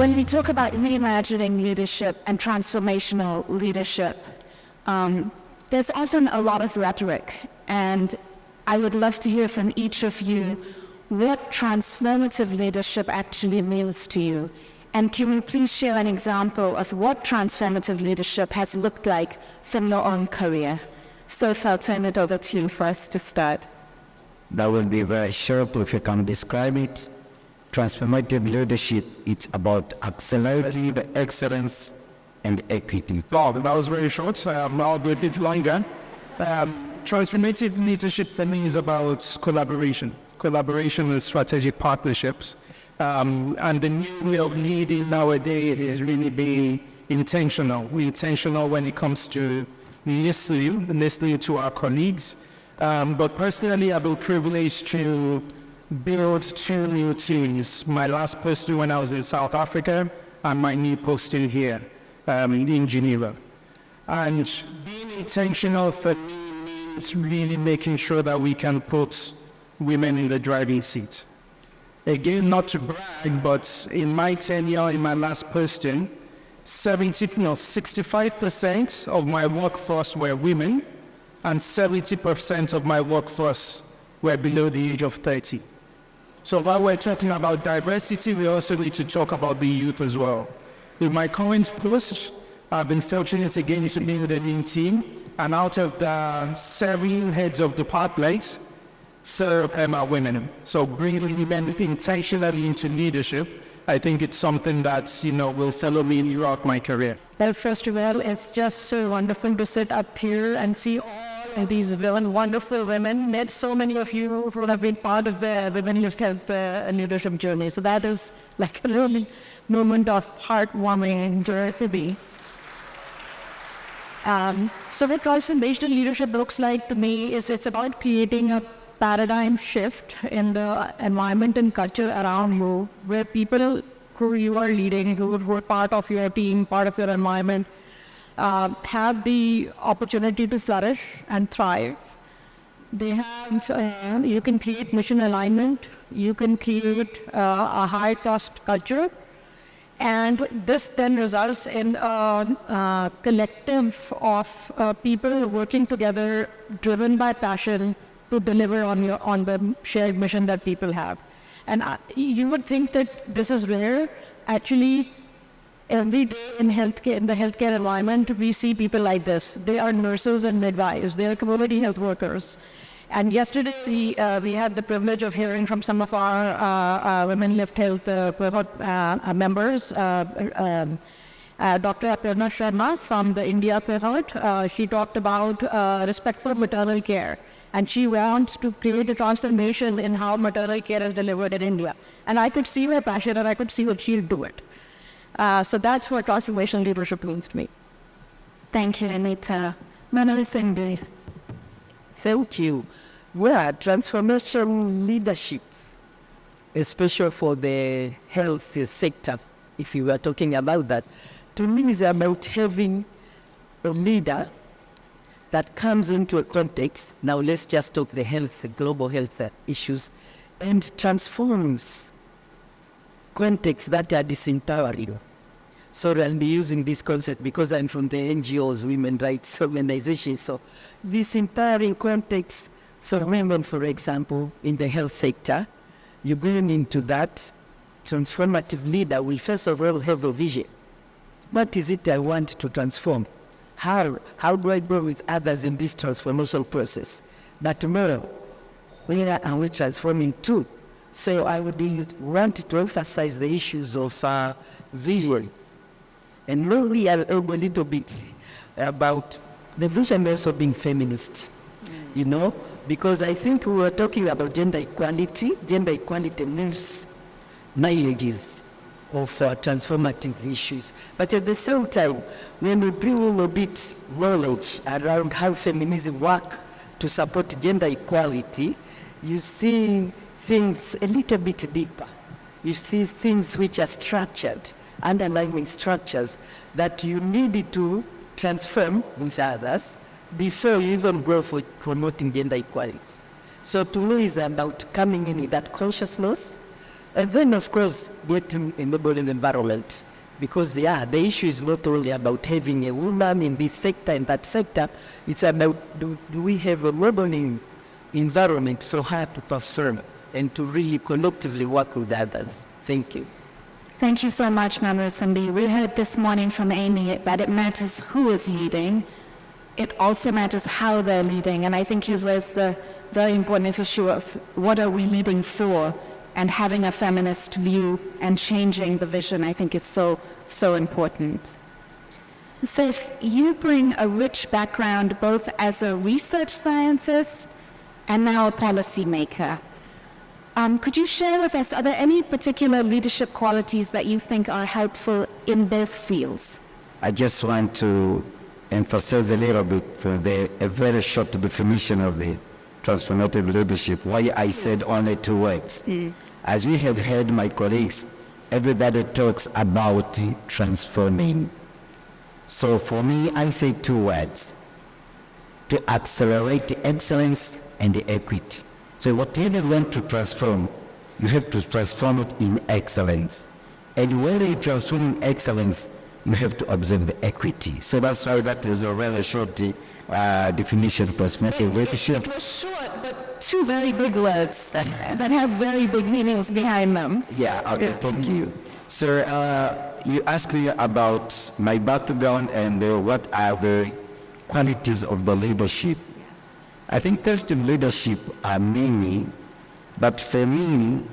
When we talk about reimagining leadership and transformational leadership, there's often a lot of rhetoric, and I would love to hear from each of you what transformative leadership actually means to you. And can you please share an example of what transformative leadership has looked like from your own career? So I'll turn it over to you first to start. That will be very short if you can describe it. Transformative leadership, it's about accelerating the excellence and equity. Wow, that was very short. I'll be a bit longer. Transformative leadership for me is about collaboration and strategic partnerships. And the new way of leading nowadays is really being intentional. We're intentional when it comes to listening to our colleagues. But personally, I've been privileged to build 2 new teams. My last posting when I was in South Africa, and my new posting here in Geneva. And being intentional for me means really making sure that we can put women in the driving seat. Again, not to brag, but in my tenure, in my last posting, 65% of my workforce were women, and 70% of my workforce were below the age of 30. So while we're talking about diversity, we also need to talk about the youth as well. In my current post, I've been fortunate again to build a new team, and out of the 7 heads of departments, 3 of them are women. So bringing women intentionally into leadership, I think it's something that, will follow me throughout my career. Well, first of all, it's just so wonderful to sit up here and see all of these wonderful women. Met so many of you who have been part of the WomenLift Health leadership journey. So that is like a little moment of heartwarming to be. So what transformational leadership looks like to me is it's about creating a paradigm shift in the environment and culture around you, where people who you are leading, who are part of your team, part of your environment, have the opportunity to flourish and thrive. They have, you can create mission alignment, you can create a high trust culture, and this then results in a collective of people working together, driven by passion, to deliver on the shared mission that people have. And you would think that this is rare. Actually, every day in the healthcare environment, we see people like this. They are nurses and midwives. They are community health workers. And yesterday, we had the privilege of hearing from some of our WomenLift Health cohort members. Dr. Aparna Sharma from the India cohort, she talked about respect for maternal care. And she wants to create a transformation in how maternal care is delivered in India. And I could see her passion, and I could see that she'll do it. So that's what transformational leadership means to me. Thank you, Anita. Manoj Singh. Thank you. Well, transformational leadership, especially for the health sector, if you were talking about that, to me is about having a leader that comes into a context. Now let's just talk the health, global health issues, and transforms contexts that are disempowering. So I'll be using this concept because I'm from the NGOs, women rights organizations. So this empowering context for women, for example, in the health sector, you're going into that. Transformative leader will first of all have a vision. What is it I want to transform? How do I grow with others in this transformational process? That tomorrow, where are we transforming to? So I would want to emphasize the issues of vision. And maybe a little bit about the vision also being feminist, because I think we were talking about gender equality. Gender equality moves mileages of transformative issues. But at the same time, when we bring a little bit knowledge around how feminism works to support gender equality, you see things a little bit deeper. You see things which are structured, underlying structures that you need to transform with others before you even go for promoting gender equality. So to me, it's about coming in with that consciousness, And then, of course, getting a enabling environment. Because, the issue is not only about having a woman in this sector and that sector. It's about do we have a enabling environment for her to perform and to really collectively work with others. Thank you. Thank you so much, Manu Simbi. We heard this morning from Amy that it matters who is leading. It also matters how they're leading. And I think you've raised the very important issue of what are we leading for, and having a feminist view and changing the vision, I think is so important. Saif, you bring a rich background both as a research scientist and now a policymaker. Could you share with us, are there any particular leadership qualities that you think are helpful in both fields? I just want to emphasize a little bit a very short definition of the transformative leadership, why I said only 2 words. As we have heard my colleagues, everybody talks about transforming. So for me, I say 2 words: to accelerate the excellence and the equity. So whatever you want to transform, you have to transform it in excellence. And when you transform in excellence, you have to observe the equity. So that's why that is a very short definition of transformative leadership. It was short, but 2 very big words that have very big meanings behind them. Yeah, okay, thank you. So you asked me about my background and what are the qualities of the leadership. I think positive leadership are many, but for me,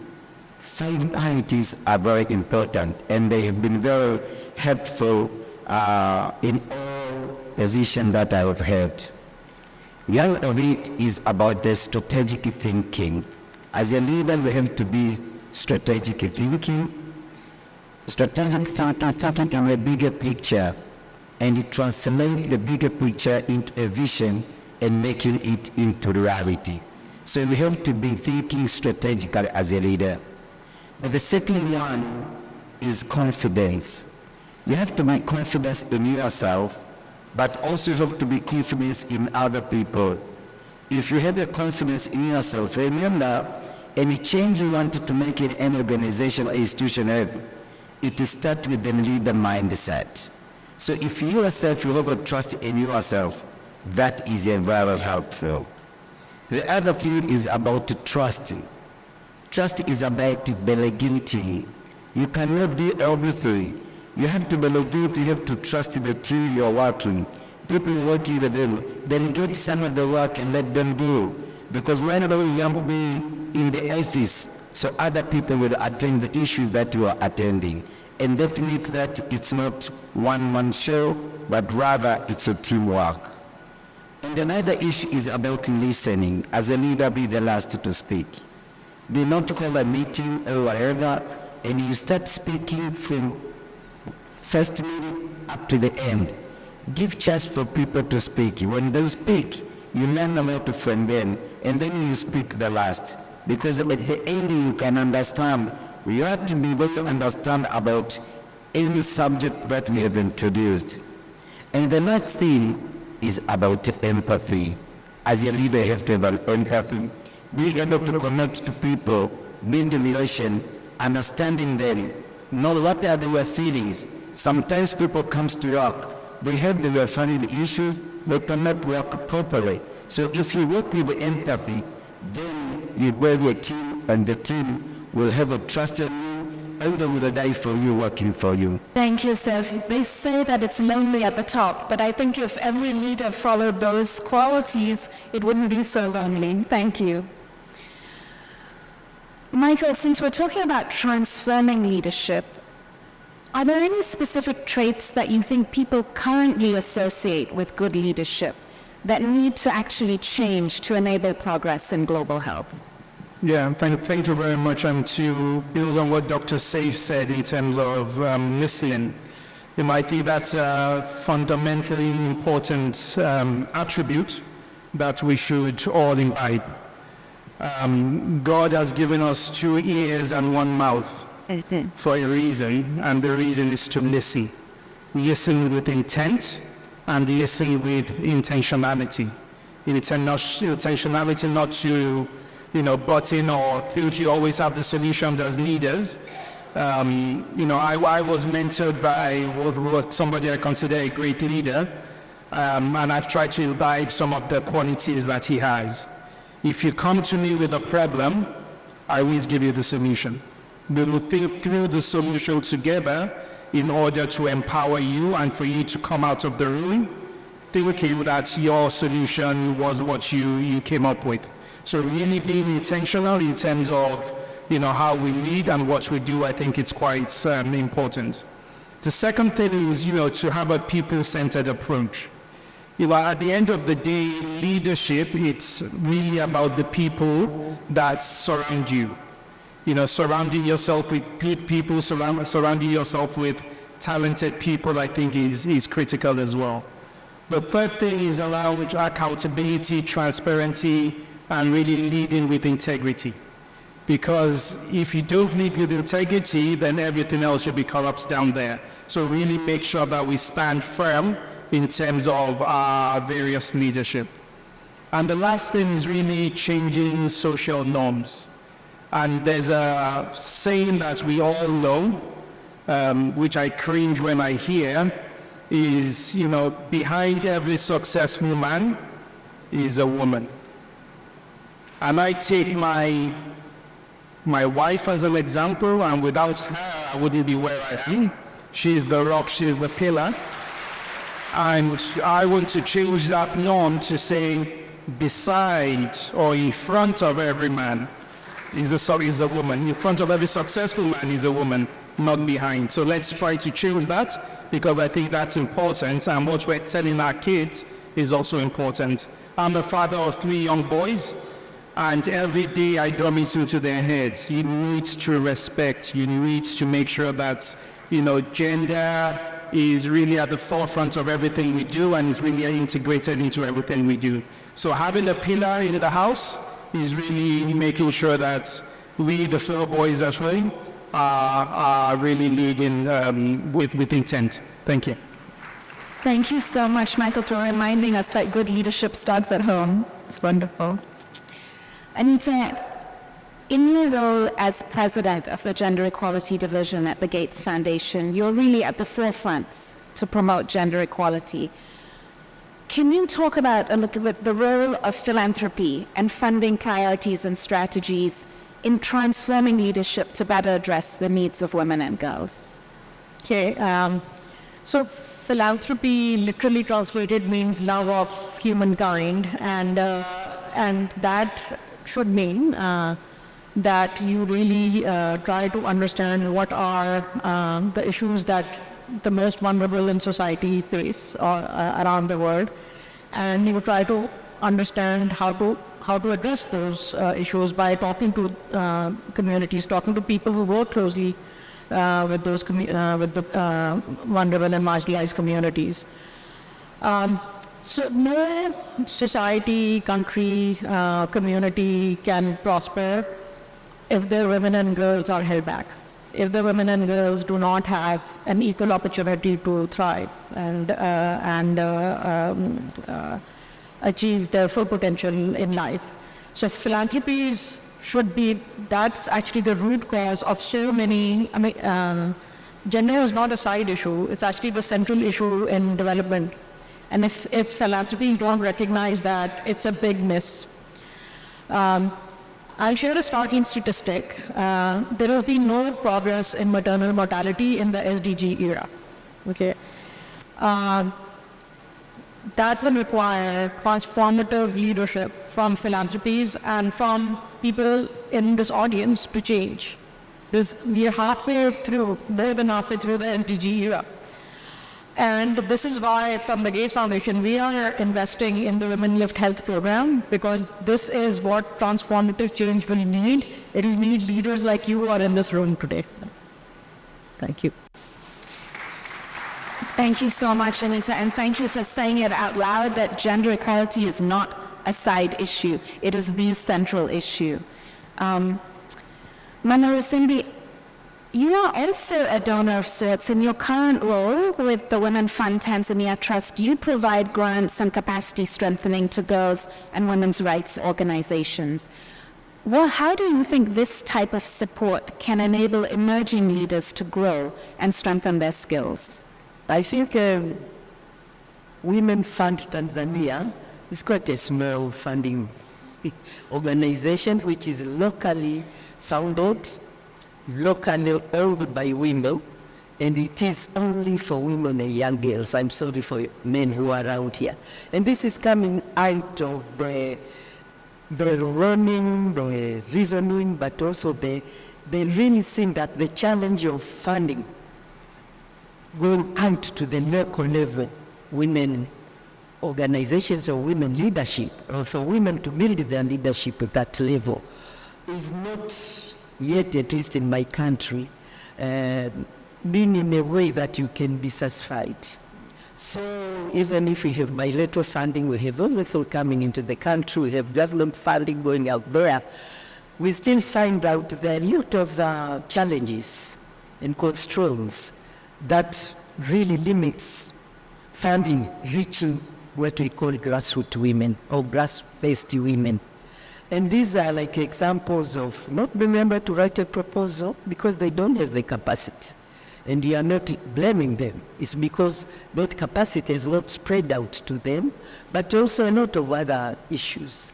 5 qualities are very important, and they have been very helpful in all positions that I have held. One of it is about the strategic thinking. As a leader, we have to be strategic thinking. Strategic thinking in a bigger picture, and translate the bigger picture into a vision and making it into reality. So we have to be thinking strategically as a leader. But the second one is confidence. You have to make confidence in yourself, but also you have to be confident in other people. If you have a confidence in yourself, remember, any change you wanted to make in any organization or institution, it starts with the leader mindset. So if you yourself, you have a trust in yourself, that is very helpful. The other thing is about trust. Trust is about delegating. You cannot do everything. You have to delegate, you have to trust the team you're working. People working with them, delegate some of the work and let them do. Because whenever you want to be in the office, so other people will attend the issues that you are attending. And that means that it's not one-man show, but rather it's a teamwork. And another issue is about listening. As a leader, be the last to speak. Do not call a meeting or whatever, and you start speaking from first minute up to the end. Give chance for people to speak. When they speak, you learn a lot from them, and then you speak the last. Because at the end, you can understand. You have to be able to understand about any subject that we have introduced. And the last thing is about empathy. As a leader, you have to have empathy. Being able to connect to people, build a relation, understanding them, know what are their feelings. Sometimes people come to work, they have their family issues, they cannot work properly. So if you work with empathy, then you work with a team, and the team will have a trust in you, and they will die for you, working for you. Thank you, Saif. They say that it's lonely at the top, but I think if every leader followed those qualities, it wouldn't be so lonely. Thank you. Michael, since we're talking about transforming leadership, are there any specific traits that you think people currently associate with good leadership that need to actually change to enable progress in global health? Yeah, thank you very much. And to build on what Dr. Saif said in terms of listening, it might be that's a fundamentally important attribute that we should all imbibe. God has given us 2 ears and 1 mouth for a reason, and the reason is to listen. Listen with intent and listen with intentionality. Intentionality not to butt in or think you always have the solutions as leaders. I was mentored by what somebody I consider a great leader, and I've tried to imbibe some of the qualities that he has. If you come to me with a problem, I will give you the solution. We will think through the solution together in order to empower you and for you to come out of the room thinking that your solution was what you came up with. So really being intentional in terms of how we lead and what we do, I think it's quite important. The second thing is to have a people-centered approach. At the end of the day, leadership, it's really about the people that surround you. Surrounding yourself with good people, surrounding yourself with talented people, I think is critical as well. The third thing is around accountability, transparency, and really leading with integrity. Because if you don't lead with integrity, then everything else should be corrupt down there. So really make sure that we stand firm in terms of our various leadership. And the last thing is really changing social norms. And there's a saying that we all know, which I cringe when I hear, is, behind every successful man is a woman. And I take my wife as an example, and without her, I wouldn't be where I am. She's the rock, she's the pillar. And I want to change that norm to say, beside or in front of every man is a woman. In front of every successful man is a woman, not behind. So let's try to change that, because I think that's important. And what we're telling our kids is also important. I'm the father of 3 young boys. And every day I drum it into their heads. You need to respect, you need to make sure that, gender is really at the forefront of everything we do and is really integrated into everything we do. So having a pillar in the house is really making sure that we, the 4 boys as well, are really leading with intent. Thank you. Thank you so much, Michael, for reminding us that good leadership starts at home. It's wonderful. Anita, in your role as president of the Gender Equality Division at the Gates Foundation, you're really at the forefront to promote gender equality. Can you talk about a little bit the role of philanthropy and funding priorities and strategies in transforming leadership to better address the needs of women and girls? Okay, so philanthropy literally translated means love of humankind, and that should mean that you really try to understand what are the issues that the most vulnerable in society face around the world, and you try to understand how to address those issues by talking to communities, talking to people who work closely with the vulnerable and marginalized communities. So no society, country, community can prosper if their women and girls are held back, if the women and girls do not have an equal opportunity to thrive and achieve their full potential in life. So philanthropies should be, that's actually the root cause of so many, gender is not a side issue, it's actually the central issue in development. And if philanthropy don't recognize that, it's a big miss. I'll share a startling statistic. There has been no progress in maternal mortality in the SDG era. Okay, that will require transformative leadership from philanthropies and from people in this audience to change. We are halfway through, more than halfway through the SDG era. And this is why, from the Gates Foundation, we are investing in the WomenLift Health Program, because this is what transformative change will need. It will need leaders like you who are in this room today. Thank you. Thank you so much, Anita, and thank you for saying it out loud that gender equality is not a side issue. It is the central issue. Manaru Cindy, you are also a donor of sorts. In your current role with the Women Fund Tanzania Trust, you provide grants and capacity strengthening to girls and women's rights organizations. Well, how do you think this type of support can enable emerging leaders to grow and strengthen their skills? I think Women Fund Tanzania is quite a small funding organization which is locally founded, locally owned by women, and it is only for women and young girls. I'm sorry for men who are around here. And this is coming out of the learning, the reasoning, but also they really seeing that the challenge of funding going out to the local level, women organizations or women leadership, or for women to build their leadership at that level, is not yet, at least in my country, being in a way that you can be satisfied. So even if we have bilateral funding, we have everything coming into the country, we have government funding going out there, we still find out there are a lot of challenges and constraints that really limits funding reaching what we call grassroots women or grass-based women. And these are like examples of not being able to write a proposal because they don't have the capacity. And you are not blaming them. It's because that capacity is not spread out to them, but also a lot of other issues.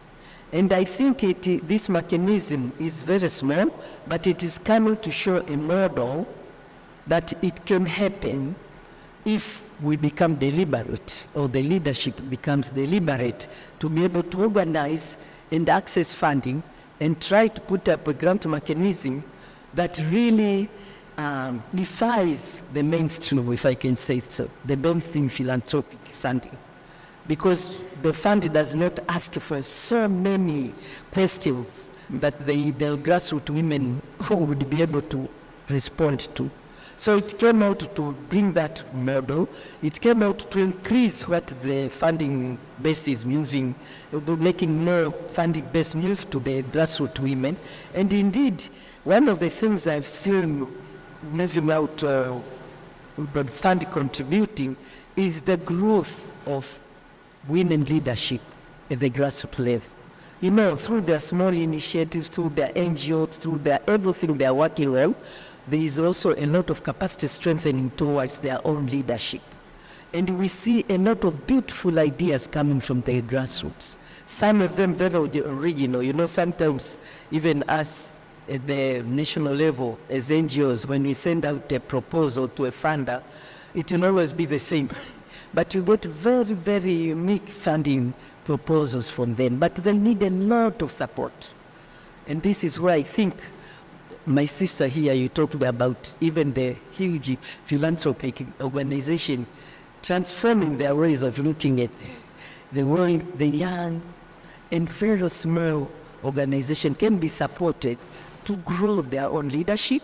And I think this mechanism is very small, but it is coming to show a model that it can happen if we become deliberate, or the leadership becomes deliberate, to be able to organize and access funding and try to put up a grant mechanism that really defies the mainstream, if I can say so, the mainstream philanthropic funding. Because the fund does not ask for so many questions that the grassroots women who would be able to respond to. So it came out to bring that model. It came out to increase what the funding base is moving, making more funding base move to the grassroots women. And indeed, one of the things I've seen moving out the fund contributing is the growth of women leadership at the grassroots level. You know, through their small initiatives, through their NGOs, through their everything they are working on, there is also a lot of capacity strengthening towards their own leadership. And we see a lot of beautiful ideas coming from the grassroots. Some of them very original. You know, sometimes even us at the national level as NGOs, when we send out a proposal to a funder, it will always be the same. But you got very, very unique funding proposals from them. But they need a lot of support. And this is where I think my sister here, you talked about even the huge philanthropic organization transforming their ways of looking at the world, the young and very small organization can be supported to grow their own leadership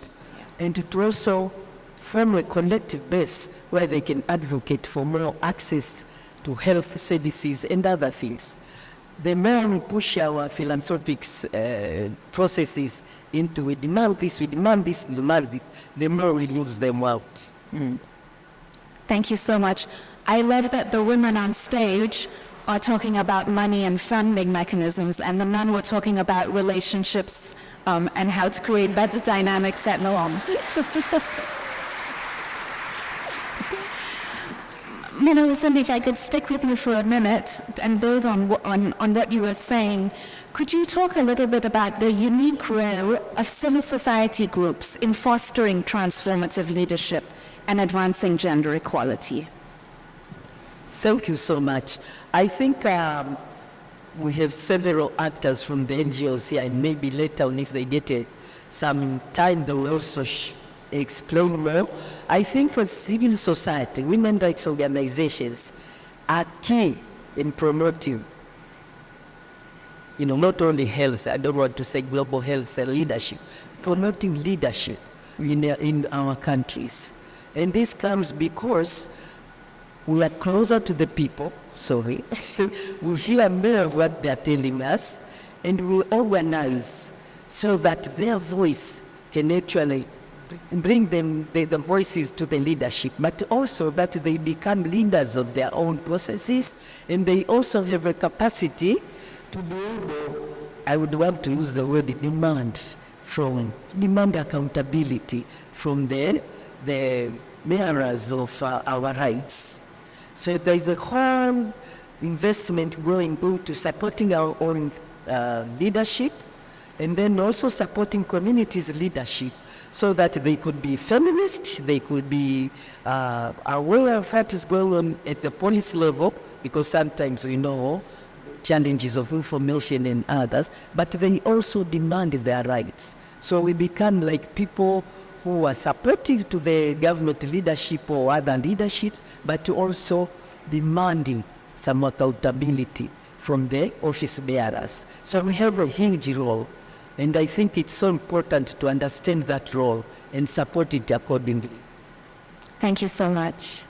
and to also form a collective base where they can advocate for more access to health services and other things. The more we push our philanthropic processes into we demand this, the more we lose them out. Thank you so much. I love that the women on stage are talking about money and funding mechanisms, and the men were talking about relationships and how to create better dynamics at home. You know, Cindy, if I could stick with you for a minute and build on what you were saying, could you talk a little bit about the unique role of civil society groups in fostering transformative leadership and advancing gender equality? Thank you so much. I think we have several actors from the NGOs here, and maybe later on, if they get some time, they will also explain more. I think for civil society, women rights organizations are key in promoting, you know, not only health, I don't want to say global health and leadership, promoting leadership in our countries. And this comes because we are closer to the people, we hear more of what they are telling us, and we organize so that their voice can actually bring them the voices to the leadership, but also that they become leaders of their own processes, and they also have a capacity to be able I would want to use the word demand accountability from the bearers of our rights. So there is a whole investment going into supporting our own leadership, and then also supporting communities' leadership, so that they could be feminist, they could be aware of what is going on at the policy level, because sometimes we know challenges of information and others, but they also demand their rights. So we become like people who are supportive to the government leadership or other leaderships, but also demanding some accountability from the office bearers. So we have a huge role, and I think it's so important to understand that role and support it accordingly. Thank you so much.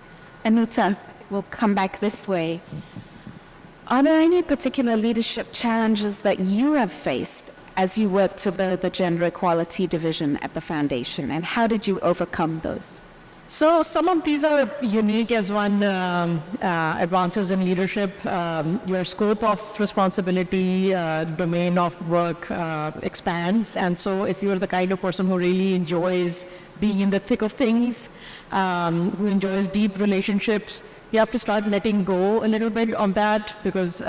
Anuta, we'll come back this way. Are there any particular leadership challenges that you have faced as you work to build the gender equality division at the foundation, and how did you overcome those? So some of these are unique as one advances in leadership. Your scope of responsibility, domain of work expands. And so if you're the kind of person who really enjoys being in the thick of things, who enjoys deep relationships, you have to start letting go a little bit on that, because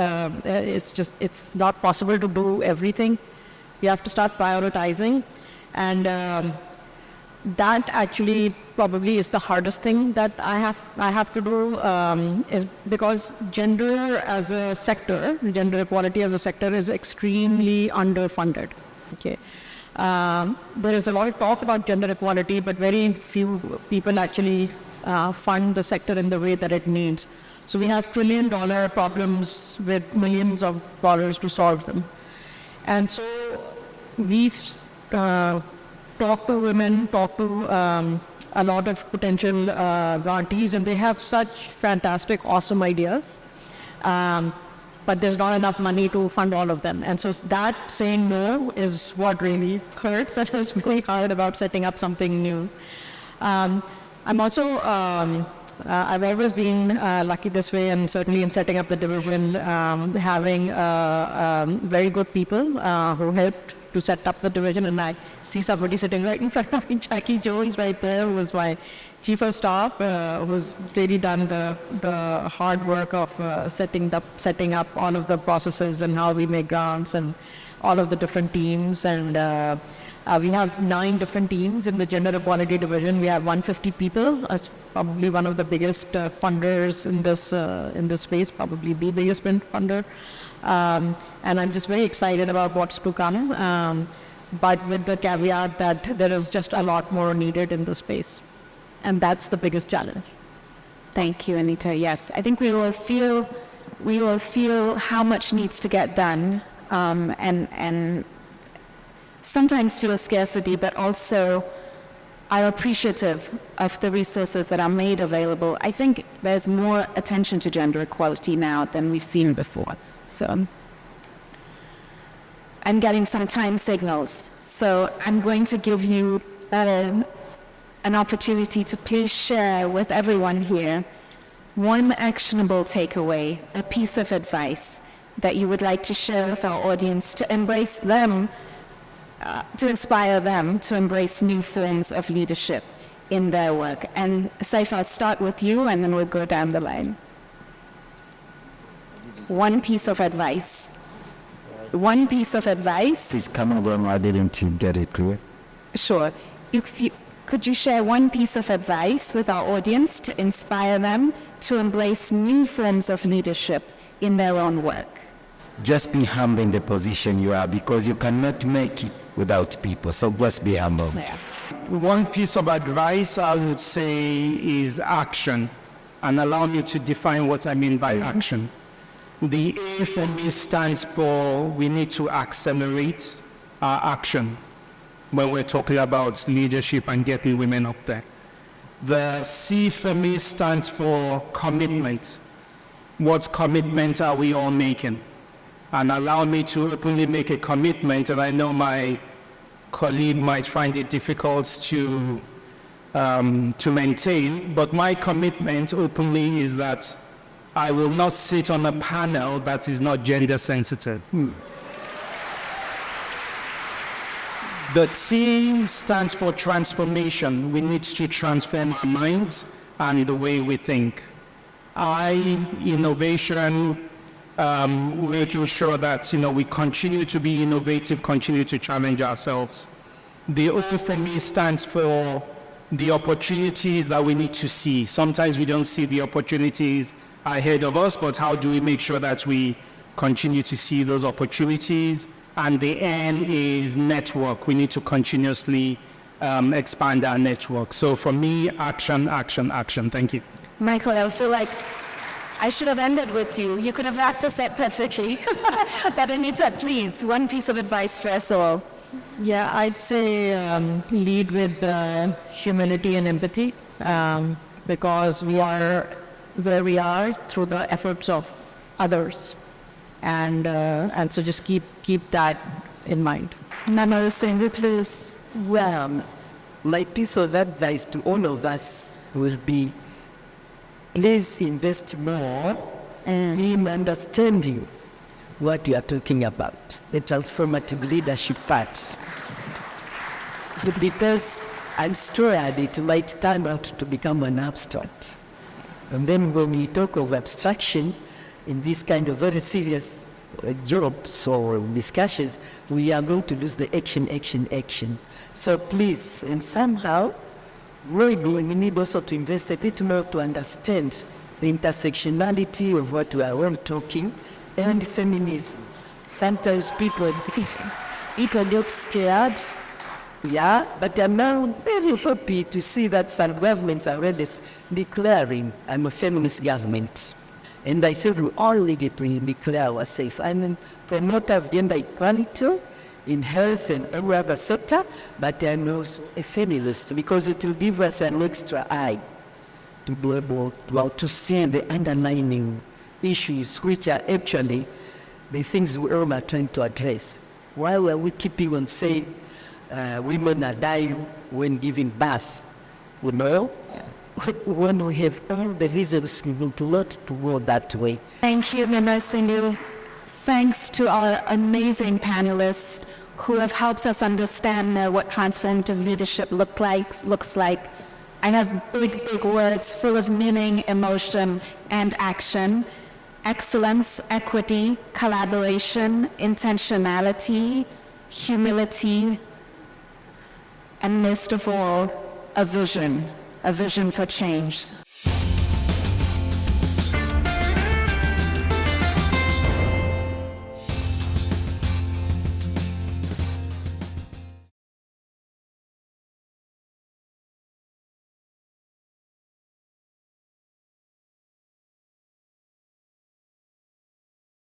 it's not possible to do everything. You have to start prioritizing. And that actually probably is the hardest thing that I have to do, is because gender as a sector, gender equality as a sector is extremely underfunded. Okay, there is a lot of talk about gender equality, but very few people actually fund the sector in the way that it needs. So we have $1 trillion problems with millions of dollars to solve them, and so we've talk to women, talk to a lot of potential grantees, and they have such fantastic, awesome ideas. But there's not enough money to fund all of them. And so that saying no is what really hurts. That is really hard about setting up something new. I'm also, I've always been lucky this way, and certainly in setting up the division, having very good people who helped to set up the division. And I see somebody sitting right in front of me, Jackie Jones right there, who was my chief of staff, who's really done the hard work of setting up all of the processes and how we make grants and all of the different teams. And we have 9 different teams in the gender equality division. We have 150 people. It's probably one of the biggest funders in this space, probably the biggest funder. And I'm just very excited about what's to come, but with the caveat that there is just a lot more needed in the space. And that's the biggest challenge. Thank you, Anita. Yes, I think we will feel how much needs to get done, and sometimes feel a scarcity, but also are appreciative of the resources that are made available. I think there's more attention to gender equality now than we've seen before. So I'm getting some time signals. So I'm going to give you an opportunity to please share with everyone here one actionable takeaway, a piece of advice that you would like to share with our audience to embrace them, to inspire them to embrace new forms of leadership in their work. And Saif, I'll start with you, and then we'll go down the line. One piece of advice. One piece of advice. Please come over, I didn't get it clear. Sure. Could you share one piece of advice with our audience to inspire them to embrace new forms of leadership in their own work? Just be humble in the position you are, because you cannot make it without people. So just be humble. Yeah. One piece of advice I would say is action, and allow me to define what I mean by action. The A for me stands for we need to accelerate our action when we're talking about leadership and getting women up there. The C for me stands for commitment. What commitment are we all making? And allow me to openly make a commitment, and I know my colleague might find it difficult to maintain, but my commitment openly is that I will not sit on a panel that is not gender sensitive. The T stands for transformation. We need to transform our minds and the way we think. I, innovation, making sure that, we continue to be innovative, continue to challenge ourselves. The O for me stands for the opportunities that we need to see. Sometimes we don't see the opportunities ahead of us, but how do we make sure that we continue to see those opportunities? And the N is network. We need to continuously expand our network. So for me, action, action, action. Thank you. Michael, I feel like I should have ended with you. You could have wrapped us up perfectly. But Anita, please, one piece of advice for us all. Yeah, I'd say lead with humility and empathy, because we are where we are through the efforts of others, and so just keep that in mind. Nana Singh, please. Well, my piece of advice to all of us will be, please invest more in understanding what you are talking about, the transformative leadership part. Because I'm scared it might turn out to become an abstract. And then when we talk of abstraction in this kind of very serious jobs or discussions, we are going to lose the action. So please, and somehow, really, we need also to invest a bit more to understand the intersectionality of what we are all talking, and feminism. Sometimes people get scared, yeah, but I'm now very happy to see that some governments are already declaring I'm a feminist government. And I feel we all need to declare ourselves and promote gender equality in health and every other sector, but I'm also a feminist because it will give us an extra eye to be able to see the underlying issues which are actually the things we all are trying to address. Why are we keeping on saying women are dying when giving birth? When we have all the reasons we will not to go that way. Thank you, Nana Singh. Thanks to our amazing panelists who have helped us understand what transformative leadership looks like. I have big words full of meaning, emotion, and action. Excellence, equity, collaboration, intentionality, humility, and most of all, a vision for change.